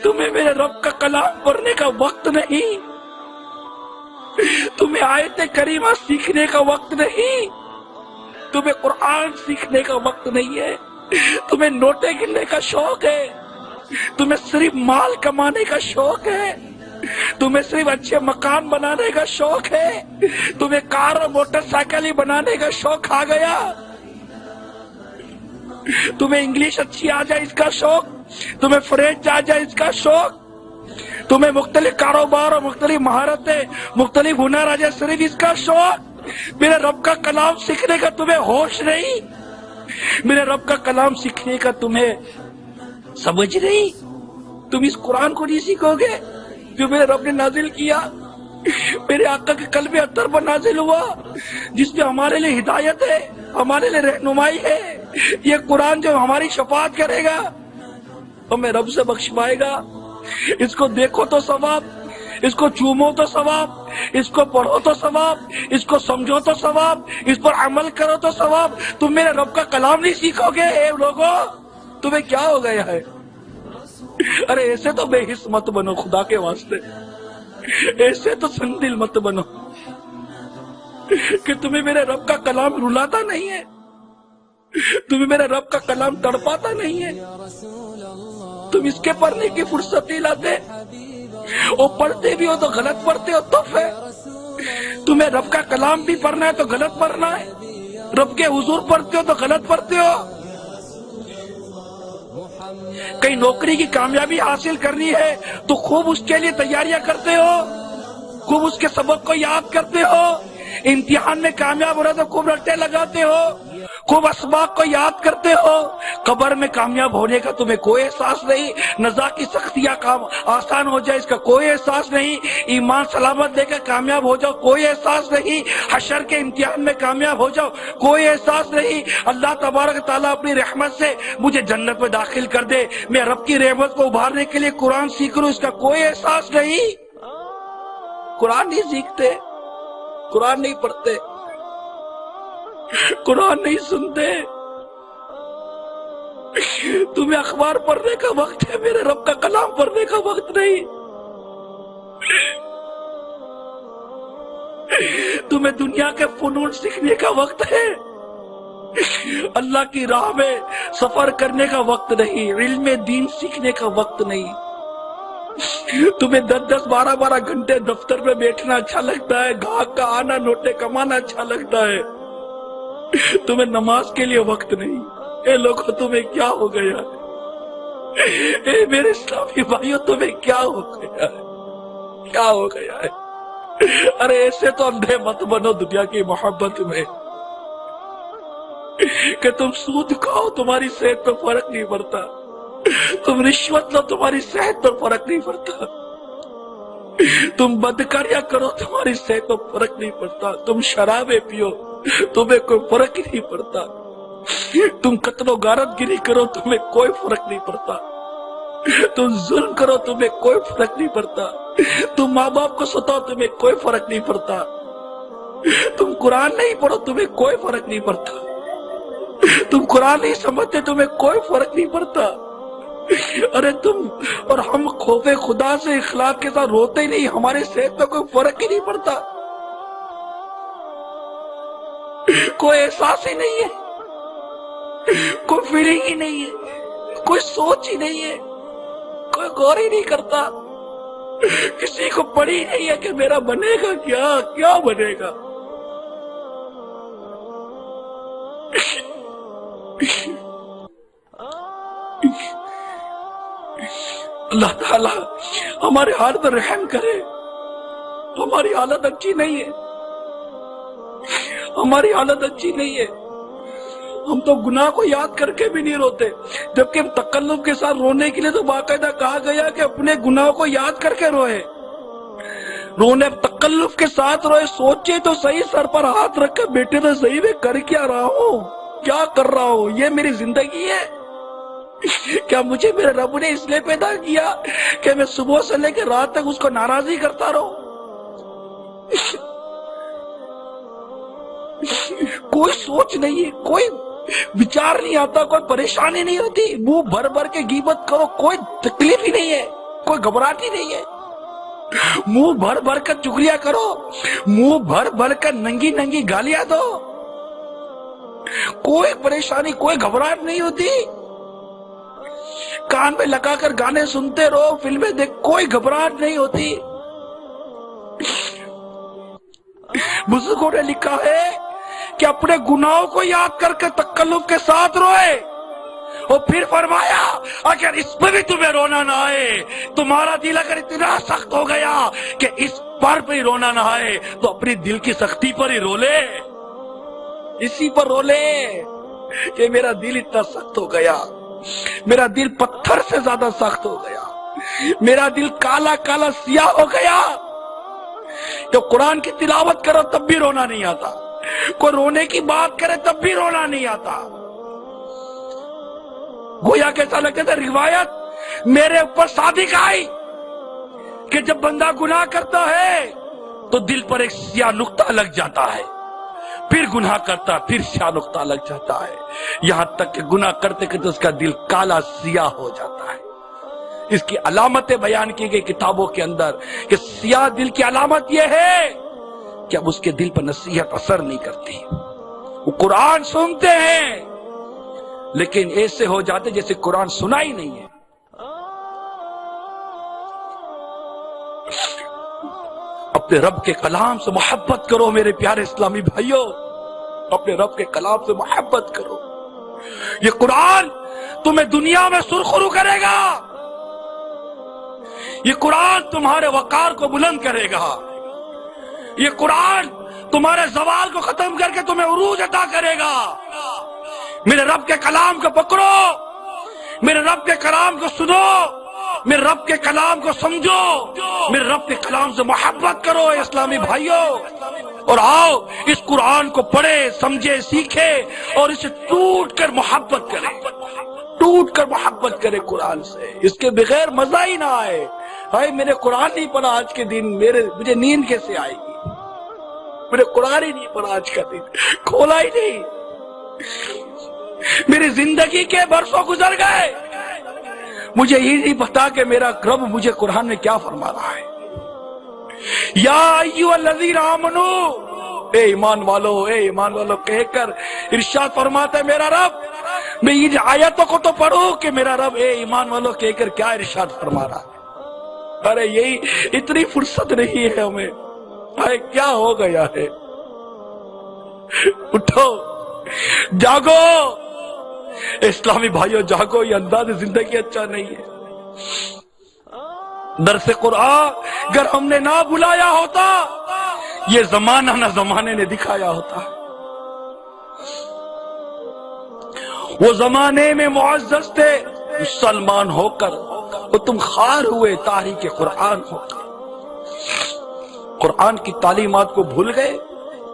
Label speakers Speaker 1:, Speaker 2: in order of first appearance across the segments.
Speaker 1: تمہیں میرے رب کا کلام پڑھنے کا وقت نہیں، تمہیں آیت کریمہ سیکھنے کا وقت نہیں، تمہیں قرآن سیکھنے کا وقت نہیں ہے، تمہیں نوٹیں گننے کا شوق ہے، تمہیں صرف مال کمانے کا شوق ہے، تمہیں صرف اچھے مکان بنانے کا شوق ہے، تمہیں کار اور موٹر سائیکل ہی بنانے کا شوق آ گیا، تمہیں انگلش اچھی آ جائے اس کا شوق، تمہیں فرینچ آ جائے اس کا شوق، تمہیں مختلف کاروبار اور مختلف مہارتیں مختلف ہنر آ جائے صرف اس کا شوق۔ میرے رب کا کلام سیکھنے کا تمہیں ہوش نہیں، میرے رب کا کلام سیکھنے کا تمہیں سمجھ نہیں، تم اس قرآن کو نہیں سیکھو گے جو میرے رب نے نازل کیا، میرے آقا کے قلب اطہر پر نازل ہوا، جس میں ہمارے لیے ہدایت ہے، ہمارے لیے رہنمائی ہے۔ یہ قرآن جو ہماری شفاعت کرے گا ہمیں رب سے بخشوائے گا۔ اس کو دیکھو تو ثواب، اس کو چومو تو ثواب، اس کو پڑھو تو ثواب، اس کو سمجھو تو ثواب، اس پر عمل کرو تو ثواب۔ تم میرے رب کا کلام نہیں سیکھو گے، اے لوگوں تمہیں کیا ہو گیا ہے؟ ارے ایسے تو بے حس مت بنو، خدا کے واسطے ایسے تو سنگ دل مت بنو کہ تمہیں میرے رب کا کلام رلاتا نہیں ہے، تمہیں میرے رب کا کلام تڑپاتا نہیں ہے، تم اس کے پڑھنے کی فرصت نہیں لاتے، اور پڑھتے بھی ہو تو غلط پڑھتے ہو۔ تف ہے، تمہیں رب کا کلام بھی پڑھنا ہے تو غلط پڑھنا ہے، رب کے حضور پڑھتے ہو تو غلط پڑھتے ہو۔ کئی نوکری کی کامیابی حاصل کرنی ہے تو خوب اس کے لیے تیاریاں کرتے ہو، خوب اس کے سبق کو یاد کرتے ہو، امتحان میں کامیاب ہو رہا تو خوب رٹے لگاتے ہو، خوب اسباق کو یاد کرتے ہو۔ قبر میں کامیاب ہونے کا تمہیں کوئی احساس نہیں، نزا کی سختیاں آسان ہو جائے اس کا کوئی احساس نہیں، ایمان سلامت دے کر کامیاب ہو جاؤ کوئی احساس نہیں، حشر کے امتحان میں کامیاب ہو جاؤ کوئی احساس نہیں۔ اللہ تبارک تعالیٰ اپنی رحمت سے مجھے جنت میں داخل کر دے، میں رب کی رحمت کو ابھارنے کے لیے قرآن سیکھ لوں، اس کا کوئی احساس نہیں۔ قرآن نہیں سیکھتے، قرآن نہیں پڑھتے، قرآن نہیں سنتے، تمہیں اخبار پڑھنے کا وقت ہے، میرے رب کا کلام پڑھنے کا وقت نہیں۔ تمہیں دنیا کے فنون سیکھنے کا وقت ہے، اللہ کی راہ میں سفر کرنے کا وقت نہیں، علم دین سیکھنے کا وقت نہیں۔ تمہیں 10-12 گھنٹے دفتر میں بیٹھنا اچھا لگتا ہے، گاہک کا آنا نوٹے کمانا اچھا لگتا ہے، تمہیں نماز کے لیے وقت نہیں۔ اے لوگوں تمہیں کیا ہو گیا ہے؟ اے میرے اسلامی بھائیوں تمہیں کیا ہو گیا ہے؟ کیا ہو گیا ہے؟ ارے ایسے تو اندھے مت بنو دنیا کی محبت میں کہ تم سود کھاؤ تمہاری صحت پر فرق نہیں پڑتا، تم رشوت لو تمہاری صحت پر فرق نہیں پڑتا، تم بدکاریاں کرو تمہاری صحت پر فرق نہیں پڑتا، تم شرابیں پیو تمہیں کوئی فرق ہی نہیں پڑتا، تم قتل و غارت گری کرو تمہیں کوئی فرق نہیں پڑتا، تم ظلم کرو تمہیں کوئی فرق نہیں پڑتا، تم ماں باپ کو ستاؤ تمہیں کوئی فرق نہیں پڑتا، تم قرآن نہیں پڑھو تمہیں کوئی فرق نہیں پڑتا، تم قرآن نہیں سمجھتے تمہیں کوئی فرق نہیں پڑتا۔ ارے تم اور ہم خوف خدا سے اخلاق کے ساتھ روتے ہی نہیں، ہماری صحت پہ کوئی فرق ہی نہیں پڑتا، کوئی احساس ہی نہیں ہے، کوئی فیلنگ ہی نہیں ہے، کوئی سوچ ہی نہیں ہے، کوئی غور ہی نہیں کرتا، کسی کو پڑھی نہیں ہے کہ میرا بنے گا کیا، کیا بنے گا۔ اللہ تعالیٰ ہمارے حال پر رحم کرے، ہماری حالت اچھی نہیں ہے، ہماری حالت اچھی نہیں ہے، ہم تو گناہ کو یاد کر کے بھی نہیں روتے، جبکہ تکلف کے ساتھ رونے کے لیے تو باقاعدہ کہا گیا کہ اپنے گناہ کو یاد کر کے روئے، رونے تکلف کے ساتھ روئے، سوچے تو صحیح، سر پر ہاتھ رکھ کر بیٹھے تو صحیح میں کر کیا رہا ہوں، کیا کر رہا ہوں، یہ میری زندگی ہے، کیا مجھے میرے رب نے اس لیے پیدا کیا کہ میں صبح سے لے کے رات تک اس کو ناراضی کرتا رہوں؟ کوئی سوچ نہیں ہے، کوئی وچار نہیں آتا، کوئی پریشانی نہیں ہوتی، منہ بھر بھر کے غیبت کرو کوئی تکلیف ہی نہیں ہے، کوئی گھبراہٹ ہی نہیں ہے. منہ بھر بھر کر چغلیاں کرو, منہ بھر بھر کر ننگی ننگی گالیاں دو, کوئی پریشانی, کوئی گھبراہٹ نہیں ہوتی. کان میں لگا کر گانے سنتے رہو, فلمیں دیکھ, کوئی گھبراہٹ نہیں ہوتی. بزرگوں نے لکھا ہے کہ اپنے گناہوں کو یاد کر کے تکلف کے ساتھ روئے, اور پھر فرمایا اگر اس پہ بھی تمہیں رونا نہ آئے, تمہارا دل اگر اتنا سخت ہو گیا کہ اس پر بھی رونا نہ آئے, تو اپنی دل کی سختی پر ہی رو لے, اسی پر رو لے کہ میرا دل اتنا سخت ہو گیا, میرا دل پتھر سے زیادہ سخت ہو گیا, میرا دل کالا کالا سیاہ ہو گیا. تو قرآن کی تلاوت کرو تب بھی رونا نہیں آتا, کوئی رونے کی بات کرے تب بھی رونا نہیں آتا. گویا کیسا لگتا تھا, روایت میرے اوپر صادق آئی کہ جب بندہ گناہ کرتا ہے تو دل پر ایک سیاہ نقطہ لگ جاتا ہے, پھر گناہ کرتا پھر سیاہ نقطہ لگ جاتا ہے, یہاں تک کہ گناہ کرتے کرتے اس کا دل کالا سیاہ ہو جاتا ہے. اس کی علامتیں بیان کی گئی کتابوں کے اندر کہ سیاہ دل کی علامت یہ ہے کہ اب اس کے دل پر نصیحت اثر نہیں کرتی. وہ قرآن سنتے ہیں لیکن ایسے ہو جاتے جیسے قرآن سنا ہی نہیں ہے. اپنے رب کے کلام سے محبت کرو میرے پیارے اسلامی بھائیوں, اپنے رب کے کلام سے محبت کرو. یہ قرآن تمہیں دنیا میں سرخرو کرے گا, یہ قرآن تمہارے وقار کو بلند کرے گا, یہ قرآن تمہارے زوال کو ختم کر کے تمہیں عروج عطا کرے گا. میرے رب کے کلام کو پکڑو, میرے رب کے کلام کو سنو, میرے رب کے کلام کو سمجھو, میرے رب کے کلام سے محبت کرو اسلامی بھائیوں, اور آؤ اس قرآن کو پڑھے, سمجھے, سیکھے اور اسے ٹوٹ کر محبت کرے, ٹوٹ کر محبت کرے قرآن سے. اس کے بغیر مزہ ہی نہ آئے. بھائی میں نے قرآن نہیں پڑھا آج کے دن, مجھے نیند کیسے آئے گی؟ میں نے قرآن ہی نہیں پڑھا آج کا دن, کھولا ہی نہیں. میری زندگی کے برسوں گزر گئے, مجھے یہ نہیں پتا کہ میرا رب مجھے قرآن میں کیا فرما رہا ہے. یا ایھا الذین آمنو, اے ایمان والو, اے ایمان والو کہہ کر ارشاد فرماتا ہے میرا رب. میں یہ آیتوں کو تو پڑھوں کہ میرا رب اے ایمان والو کہہ کر کیا ارشاد فرما رہا ہے. ارے یہی اتنی فرصت نہیں ہے ہمیں, بھائی کیا ہو گیا ہے. اٹھو, جاگو اسلامی بھائیوں, جاگو. یہ انداز زندگی اچھا نہیں ہے. درس قرآن اگر ہم نے نہ بلایا ہوتا, یہ زمانہ نہ زمانے نے دکھایا ہوتا. وہ زمانے میں معزز تھے مسلمان ہو کر, اور تم خار ہوئے تاریخ قرآن ہو کر. قرآن کی تعلیمات کو بھول گئے,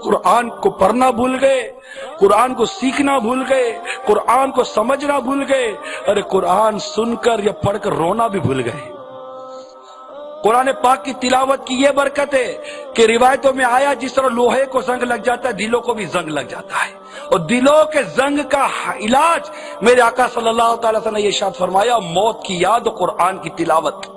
Speaker 1: قرآن کو پڑھنا بھول گئے, قرآن کو سیکھنا بھول گئے, قرآن کو سمجھنا بھول گئے. ارے قرآن سن کر یا پڑھ کر رونا بھی بھول گئے. قرآن پاک کی تلاوت کی یہ برکت ہے کہ روایتوں میں آیا جس طرح لوہے کو زنگ لگ جاتا ہے, دلوں کو بھی زنگ لگ جاتا ہے. اور دلوں کے زنگ کا علاج میرے آقا صلی اللہ تعالی وسلم نے یہ ارشاد فرمایا, موت کی یاد و قرآن کی تلاوت.